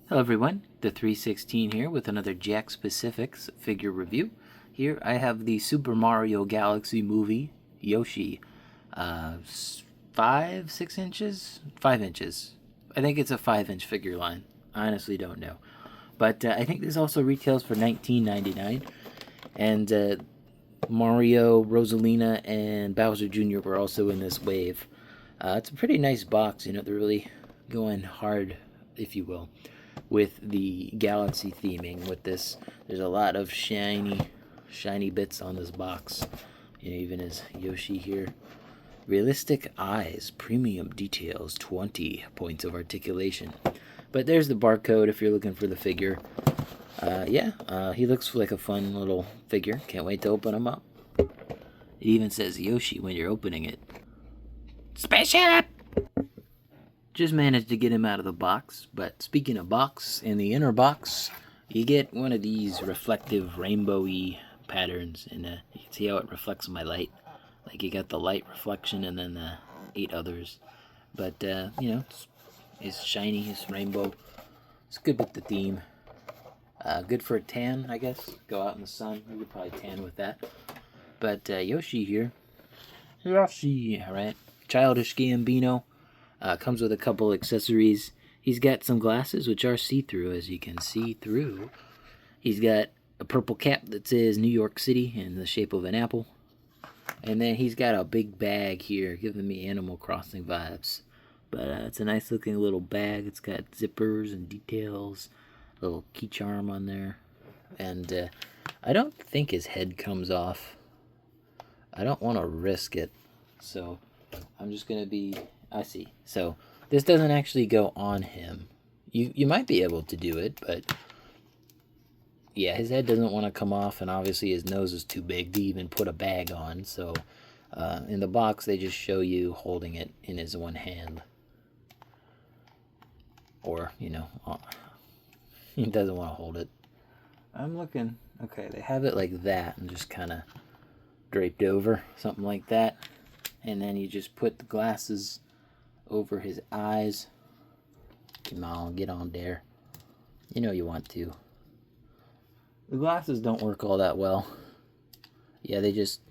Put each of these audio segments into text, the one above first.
Hello everyone, the 316 here with another Jack Specifics figure review. Here I have the Super Mario Galaxy movie, Yoshi. 6 inches? 5 inches. I think it's a 5 inch figure line. I honestly don't know. But I think this also retails for $19.99. And Mario, Rosalina, and Bowser Jr. were also in this wave. It's a pretty nice box, they're really going hard, if you will, with the galaxy theming with this. There's a lot of shiny bits on this box. Even as Yoshi here. Realistic eyes, premium details, 20 points of articulation. But there's the barcode if you're looking for the figure. He looks like a fun little figure. Can't wait to open him up. It even says Yoshi when you're opening it. Spaceship! Just managed to get him out of the box. But speaking of box, in the inner box, you get one of these reflective rainbow-y patterns. And you can see how it reflects my light. Like you got the light reflection and then the 8 others. But, it's shiny, it's rainbow. It's good with the theme. Good for a tan, I guess. Go out in the sun. You could probably tan with that. But Yoshi here. Yoshi, alright. Childish Gambino. Comes with a couple accessories. He's got some glasses, which are see-through, as you can see through. He's got a purple cap that says New York City in the shape of an apple. And then he's got a big bag here, giving me Animal Crossing vibes. But it's a nice looking little bag. It's got zippers and details. A little key charm on there. And I don't think his head comes off. I don't want to risk it. So I'm just going to be... I see. So this doesn't actually go on him. You might be able to do it, but... yeah, his head doesn't want to come off, and obviously his nose is too big to even put a bag on. So in the box, they just show you holding it in his one hand. Or, he doesn't want to hold it. I'm looking. Okay, they have it like that and just kind of draped over, something like that. And then you just put the glasses over his eyes. Come on, get on there. You know you want to. The glasses don't work all that well. Yeah, they just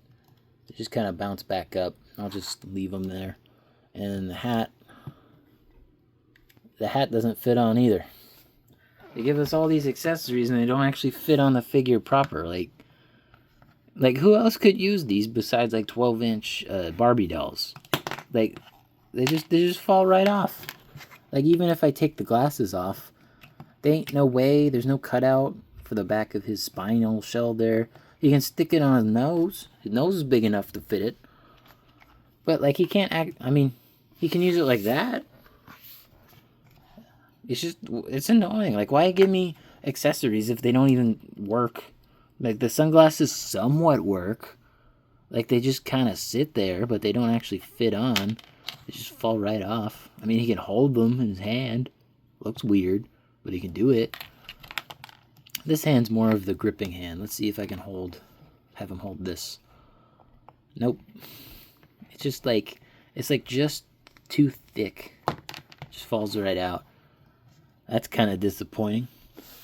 kind of bounce back up. I'll just leave them there. And then the hat doesn't fit on either. They give us all these accessories and they don't actually fit on the figure proper. Like who else could use these besides like 12-inch Barbie dolls? Like they just fall right off. Like even if I take the glasses off, there ain't no way. There's no cutout for the back of his spinal shell there. He can stick it on his nose. His nose is big enough to fit it. But like he can't act. I mean, he can use it like that. It's annoying. Like why give me accessories if they don't even work? Like the sunglasses somewhat work. Like they just kind of sit there, but they don't actually fit on. They just fall right off. I mean, he can hold them in his hand. Looks weird, but he can do it. This hand's more of the gripping hand. Let's see if I can have him hold this. Nope. It's like just too thick. Just falls right out. That's kind of disappointing.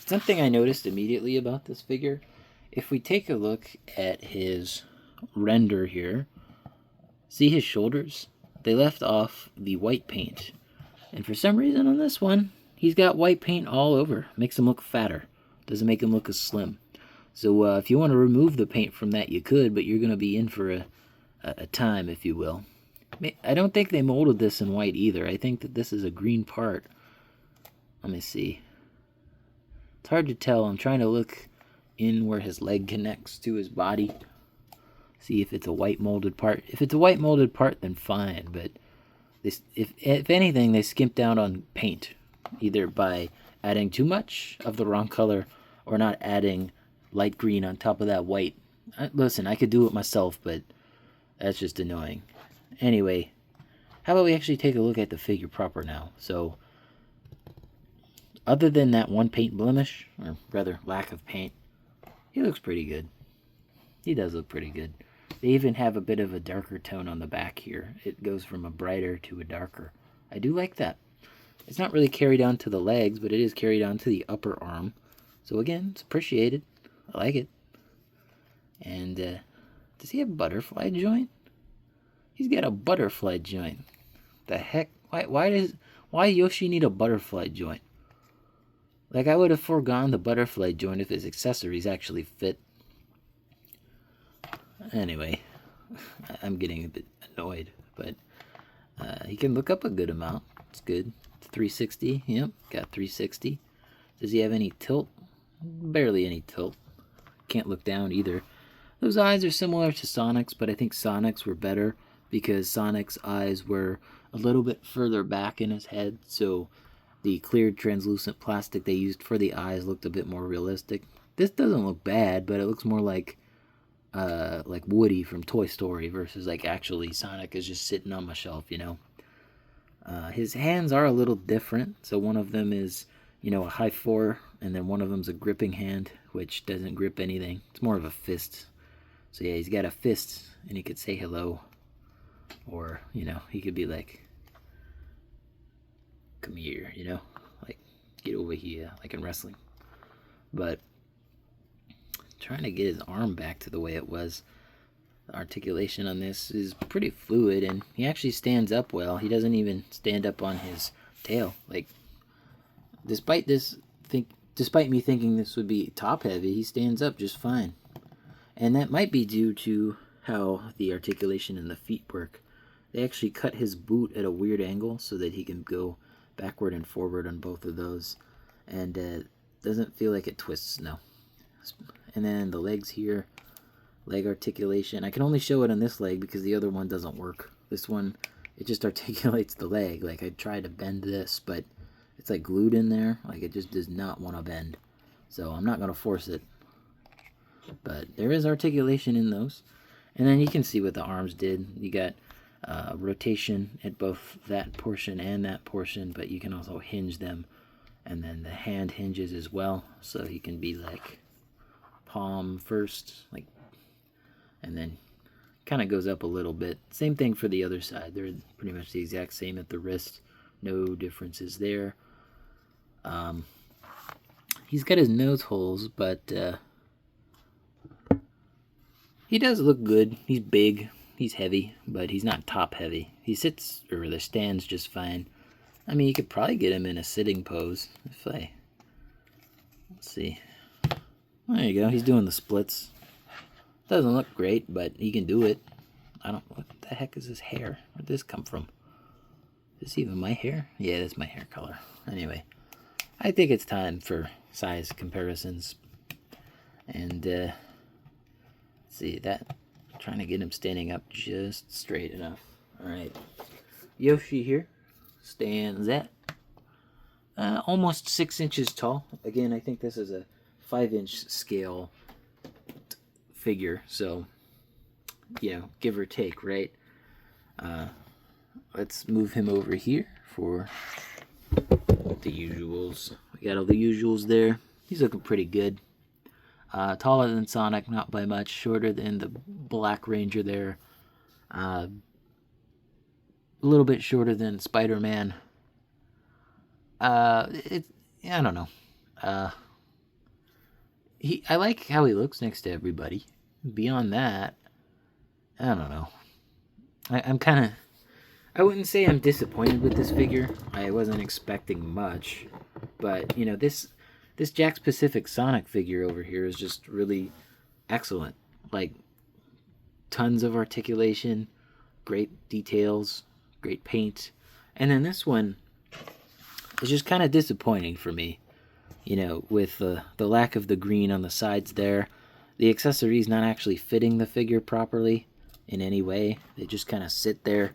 Something I noticed immediately about this figure, if we take a look at his render here, see his shoulders? They left off the white paint. And for some reason on this one, he's got white paint all over. Makes him look fatter. Doesn't make him look as slim. So if you want to remove the paint from that, you could, but you're going to be in for a time, if you will. I don't think they molded this in white either. I think that this is a green part. Let me see. It's hard to tell. I'm trying to look in where his leg connects to his body. See if it's a white molded part. If it's a white molded part, then fine. But if anything, they skimped out on paint. Either by adding too much of the wrong color or not adding light green on top of that white. Listen, I could do it myself, but that's just annoying. Anyway, how about we actually take a look at the figure proper now? So, other than that one paint blemish, or rather lack of paint, he looks pretty good. He does look pretty good. They even have a bit of a darker tone on the back here. It goes from a brighter to a darker. I do like that. It's not really carried on to the legs, but it is carried on to the upper arm. So again, it's appreciated. I like it. And does he have a butterfly joint? He's got a butterfly joint. The heck? Why Yoshi need a butterfly joint? Like, I would have foregone the butterfly joint if his accessories actually fit. Anyway, I'm getting a bit annoyed, but he can look up a good amount. It's good. 360. Yep, got 360. Does he have any tilt? Barely any tilt. Can't look down either. Those eyes are similar to Sonic's, but I think Sonic's were better because Sonic's eyes were a little bit further back in his head, so the cleared translucent plastic they used for the eyes looked a bit more realistic. This doesn't look bad, but it looks more like Woody from Toy Story versus like actually Sonic is just sitting on my shelf, you know. His hands are a little different. So one of them is, you know, a high four, and then one of them's a gripping hand, which doesn't grip anything. It's more of a fist. So yeah, he's got a fist, and he could say hello, or you know, he could be like, "Come here," you know, like get over here, like in wrestling. But trying to get his arm back to the way it was. The articulation on this is pretty fluid, and he actually stands up well. He doesn't even stand up on his tail. Like, despite me thinking this would be top heavy, he stands up just fine. And that might be due to how the articulation in the feet work. They actually cut his boot at a weird angle so that he can go backward and forward on both of those, and doesn't feel like it twists. No. And then the legs here, leg articulation. I can only show it on this leg because the other one doesn't work. This one, it just articulates the leg. Like, I tried to bend this, but it's like glued in there. Like, it just does not want to bend. So I'm not going to force it. But there is articulation in those. And then you can see what the arms did. You got rotation at both that portion and that portion, but you can also hinge them. And then the hand hinges as well, so he can be like palm first, like, and then kind of goes up a little bit. Same thing for the other side. They're pretty much the exact same at the wrist. No differences there. He's got his nose holes, but he does look good. He's big. He's heavy, but he's not top heavy. He sits, or rather stands just fine. I mean, you could probably get him in a sitting pose. Let's see. There you go. He's doing the splits. Doesn't look great, but he can do it. What the heck is his hair? Where'd this come from? Is this even my hair? Yeah, that's my hair color. Anyway, I think it's time for size comparisons. And, let's see, trying to get him standing up just straight enough. Alright. Yoshi here stands at almost 6 inches tall. Again, I think this is a 5-inch scale figure, so, you know, give or take, right? Let's move him over here for the usuals. We got all the usuals there. He's looking pretty good. Taller than Sonic, not by much. Shorter than the Black Ranger there. A little bit shorter than Spider-Man. I don't know. I like how he looks next to everybody. Beyond that, I don't know. I'm kind of... I wouldn't say I'm disappointed with this figure. I wasn't expecting much. But, you know, this Jakks Pacific Sonic figure over here is just really excellent. Like, tons of articulation, great details, great paint. And then this one is just kind of disappointing for me. You know, with the lack of the green on the sides there. The accessories not actually fitting the figure properly in any way. They just kind of sit there.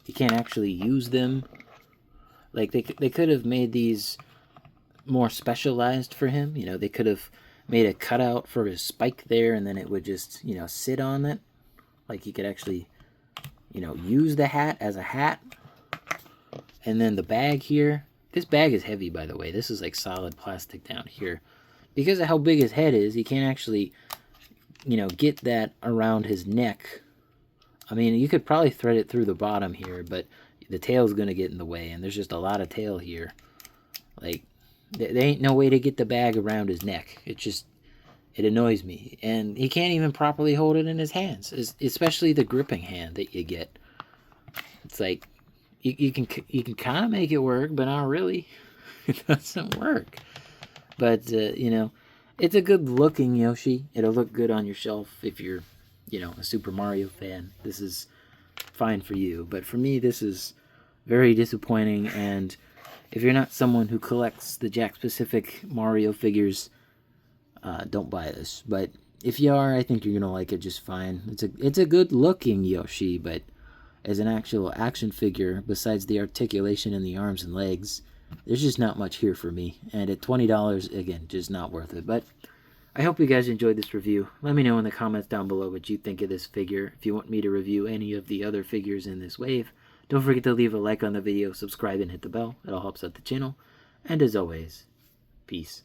You can't actually use them. Like, they could have made these more specialized for him. You know, they could have made a cutout for his spike there, and then it would just, you know, sit on it. Like, he could actually, you know, use the hat as a hat. And then the bag here. This bag is heavy, by the way. This is like solid plastic down here. Because of how big his head is, he can't actually, you know, get that around his neck. I mean, you could probably thread it through the bottom here, but the tail's gonna get in the way, and there's just a lot of tail here. Like, there ain't no way to get the bag around his neck. It annoys me. And he can't even properly hold it in his hands, especially the gripping hand that you get. It's like, you can kind of make it work, but not really. It doesn't work. But, it's a good looking Yoshi. It'll look good on your shelf if you're, a Super Mario fan. This is fine for you. But for me, this is very disappointing. And if you're not someone who collects the Jakks-Pacific Mario figures, don't buy this. But if you are, I think you're going to like it just fine. It's a good looking Yoshi, but as an actual action figure, besides the articulation in the arms and legs, there's just not much here for me. And at $20, again, just not worth it. But I hope you guys enjoyed this review. Let me know in the comments down below what you think of this figure. If you want me to review any of the other figures in this wave, don't forget to leave a like on the video, subscribe, and hit the bell. It all helps out the channel. And as always, peace.